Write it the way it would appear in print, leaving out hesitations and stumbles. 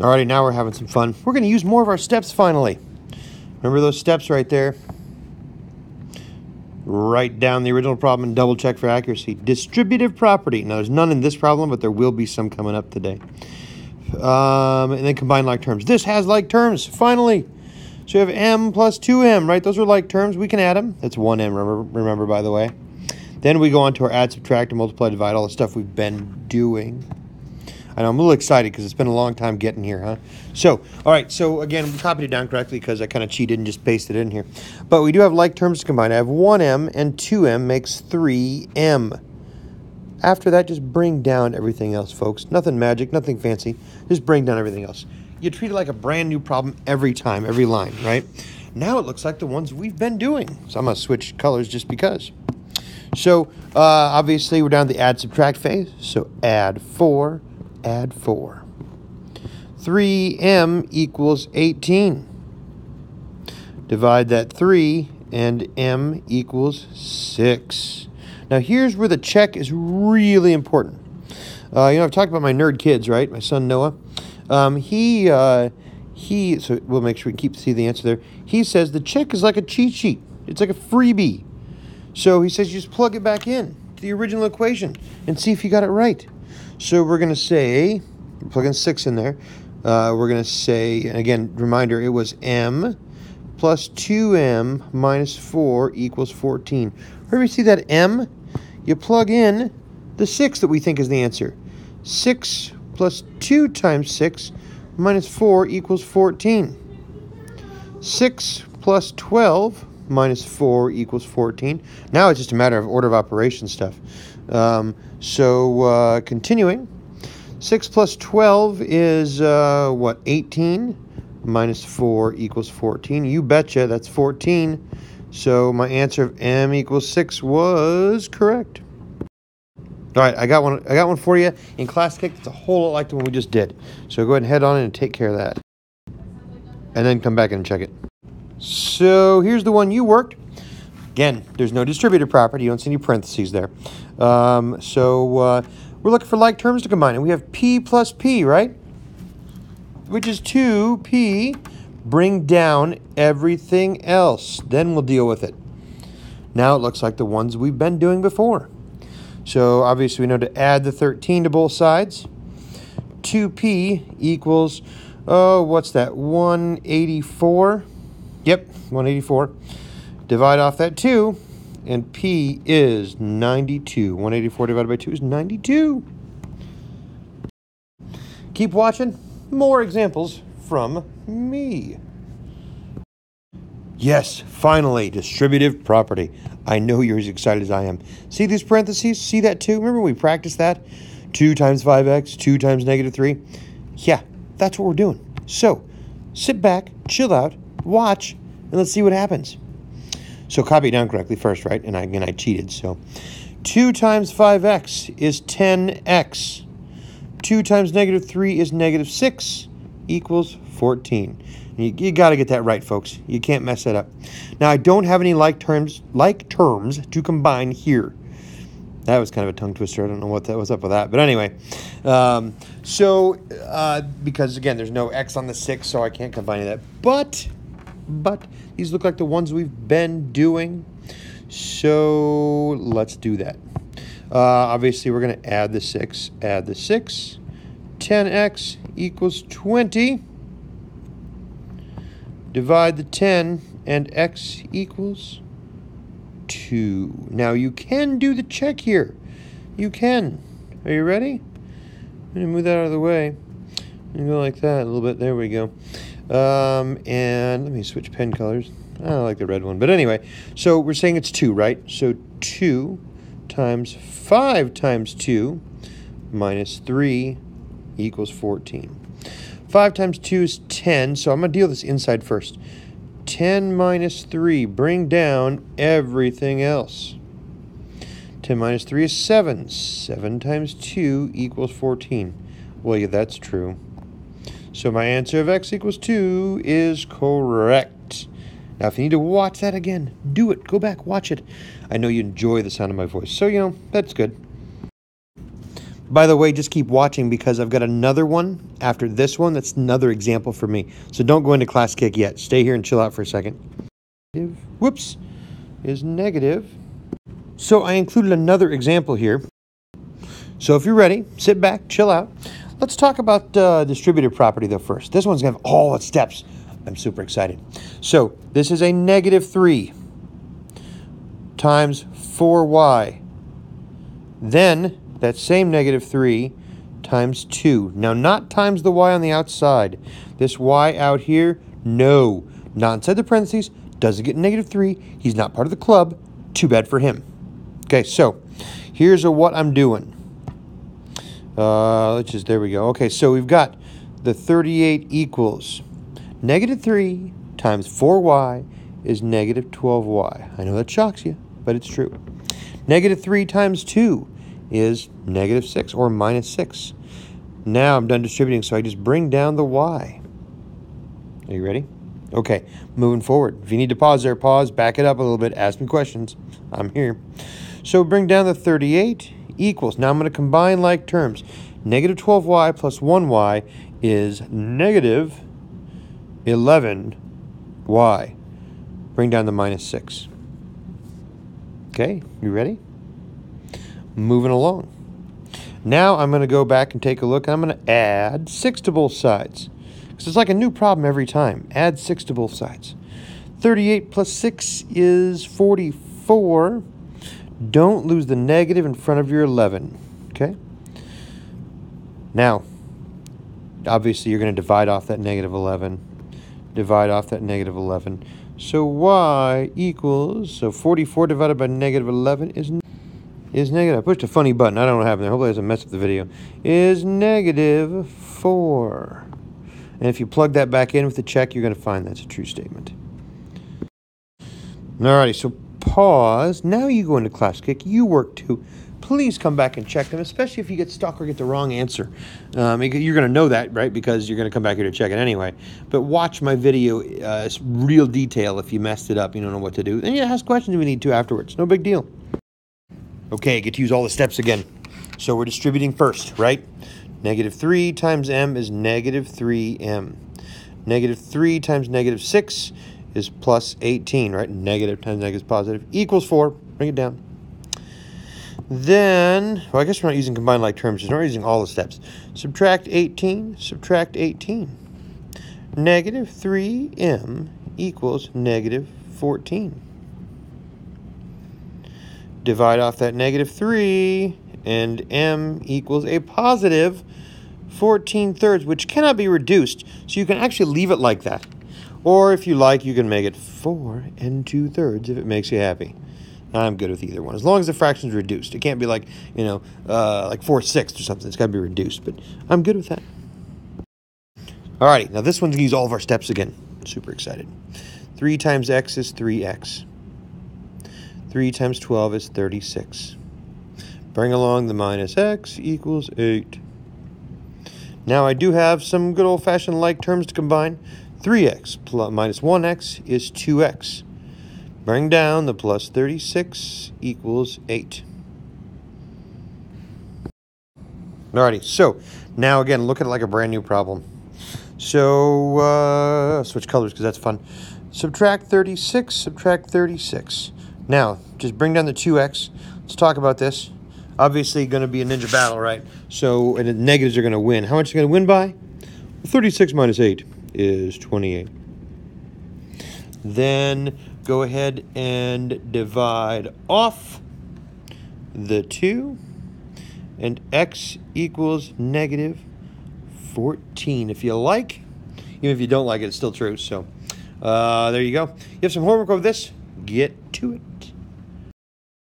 Alrighty, now we're having some fun. We're going to use more of our steps finally. Remember those steps right there? Write down the original problem and double check for accuracy. Distributive property. Now, there's none in this problem, but there will be some coming up today. And then combine like terms. This has like terms, finally. So you have m plus 2m, right? Those are like terms. We can add them. That's 1m, remember, by the way. Then we go on to our add, subtract, and multiply, divide, all the stuff we've been doing. I know, I'm a little excited because it's been a long time getting here, huh? So, all right, so again, we copied it down correctly because I kind of cheated and just pasted it in here. But we do have like terms to combine. I have 1m and 2m makes 3m. After that, just bring down everything else, folks. Nothing magic, nothing fancy. Just bring down everything else. You treat it like a brand new problem every time, every line, right? Now it looks like the ones we've been doing. So I'm going to switch colors just because. So, obviously, we're down to the add, subtract phase. So add 4. Add 4. 3m equals 18. Divide that 3, and m equals 6. Now, here's where the check is really important. I've talked about my nerd kids, right? My son, Noah. So we'll make sure we see the answer there. He says the check is like a cheat sheet. It's like a freebie. So he says you just plug it back in to the original equation and see if you got it right. So we're going to say, plug in 6 in there. We're going to say, and again, reminder, it was m plus 2m minus 4 equals 14. Wherever you see that m, you plug in the 6 that we think is the answer. 6 plus 2 times 6 minus 4 equals 14. 6 plus 12 minus 4 equals 14. Now it's just a matter of order of operation stuff. Continuing. 6 plus 12 is, 18? Minus 4 equals 14. You betcha, that's 14. So my answer of m equals 6 was correct. All right, I got one for you in Class Kick that's a whole lot like the one we just did. So go ahead and head on in and take care of that. And then come back and check it. So here's the one you worked. Again, there's no distributive property. You don't see any parentheses there. We're looking for like terms to combine. And we have p plus p, right? Which is 2p. Bring down everything else. Then we'll deal with it. Now it looks like the ones we've been doing before. So obviously we know to add the 13 to both sides. 2p equals, what's that? 184. Yep, 184. Divide off that 2, and p is 92. 184 divided by 2 is 92. Keep watching. More examples from me. Yes, finally, distributive property. I know you're as excited as I am. See these parentheses? See that 2? Remember we practiced that? 2 times 5x, 2 times negative 3. Yeah, that's what we're doing. So, sit back, chill out, watch, and let's see what happens. So copy it down correctly first, right? And I cheated, so. 2 times 5x is 10x. 2 times negative 3 is negative 6 equals 14. You got to get that right, folks. You can't mess that up. Now, I don't have any like terms to combine here. That was kind of a tongue twister. I don't know what was up with that. But anyway, because, again, there's no x on the 6, so I can't combine that. But these look like the ones we've been doing. So let's do that. Obviously, we're going to add the 6. Add the 6. 10x equals 20. Divide the 10, and x equals 2. Now, you can do the check here. You can. Are you ready? I'm going to move that out of the way. And go like that a little bit. There we go. And let me switch pen colors. I don't like the red one. But anyway, so we're saying it's 2, right? So 2 times 5 times 2 minus 3 equals 14. 5 times 2 is 10, so I'm going to deal this inside first. 10 minus 3, bring down everything else. 10 minus 3 is 7. 7 times 2 equals 14. Well, yeah, that's true. So my answer of x equals 2 is correct. Now, if you need to watch that again, do it. Go back, watch it. I know you enjoy the sound of my voice, so, that's good. By the way, just keep watching because I've got another one after this one that's another example for me. So don't go into class kick yet. Stay here and chill out for a second. Whoops, is negative. So I included another example here. So if you're ready, sit back, chill out. Let's talk about distributive property though first. This one's going to have all its steps. I'm super excited. So this is a negative 3 times 4y. Then that same negative 3 times 2. Now, not times the y on the outside. This y out here, no. Not inside the parentheses. Doesn't get negative 3. He's not part of the club. Too bad for him. Okay, so here's what I'm doing. There we go. Okay, so we've got the 38 equals negative 3 times 4y is negative 12y. I know that shocks you, but it's true. Negative 3 times 2 is negative 6 or minus 6. Now I'm done distributing, so I just bring down the y. Are you ready? Okay, moving forward. If you need to pause there, pause, back it up a little bit, ask me questions. I'm here. So bring down the 38 equals. Now I'm going to combine like terms. Negative 12y plus 1y is negative 11y. Bring down the minus 6. Okay, you ready? Moving along. Now I'm going to go back and take a look. I'm going to add 6 to both sides. Because it's like a new problem every time. Add 6 to both sides. 38 plus 6 is 44. Don't lose the negative in front of your 11. Okay? Now, obviously you're going to divide off that negative 11. Divide off that negative 11. So y equals, so 44 divided by negative 11 is negative. I pushed a funny button. I don't know what happened there. Hopefully it doesn't mess up the video. Is negative 4. And if you plug that back in with the check, you're going to find that's a true statement. Alrighty, so pause. Now you go into class kick. You work too. Please come back and check them, especially if you get stuck or get the wrong answer. You're going to know that, right, because you're going to come back here to check it anyway. But watch my video, real detail if you messed it up, you don't know what to do. And you ask questions if you need to afterwards. No big deal. Okay, get to use all the steps again. So we're distributing first, right? Negative 3 times m is negative 3m. Negative 3 times negative 6 is plus 18, right? Negative times negative is positive equals 4. Bring it down. Then, well, I guess we're not using combined like terms. We're not using all the steps. Subtract 18, subtract 18. Negative 3m equals negative 14. Divide off that negative 3, and m equals a positive 14 thirds, which cannot be reduced. So you can actually leave it like that. Or if you like, you can make it 4 and 2/3 if it makes you happy. I'm good with either one. As long as the fraction is reduced. It can't be like, like 4/6 or something. It's got to be reduced, but I'm good with that. Alrighty, now this one's going to use all of our steps again. Super excited. 3 times x is 3x. 3 times 12 is 36. Bring along the minus x equals 8. Now I do have some good old-fashioned like terms to combine. 3x plus minus 1x is 2x. Bring down the plus 36 equals 8. Alrighty, so now again, look at it like a brand new problem. So, switch colors because that's fun. Subtract 36, subtract 36. Now, just bring down the 2x. Let's talk about this. Obviously, going to be a ninja battle, right? So, and the negatives are going to win. How much are they going to win by? 36 minus 8 is 28. Then go ahead and divide off the 2, and x equals negative 14. If you like, even if you don't like it, it's still true. So there you go. You have some homework over this. Get to it.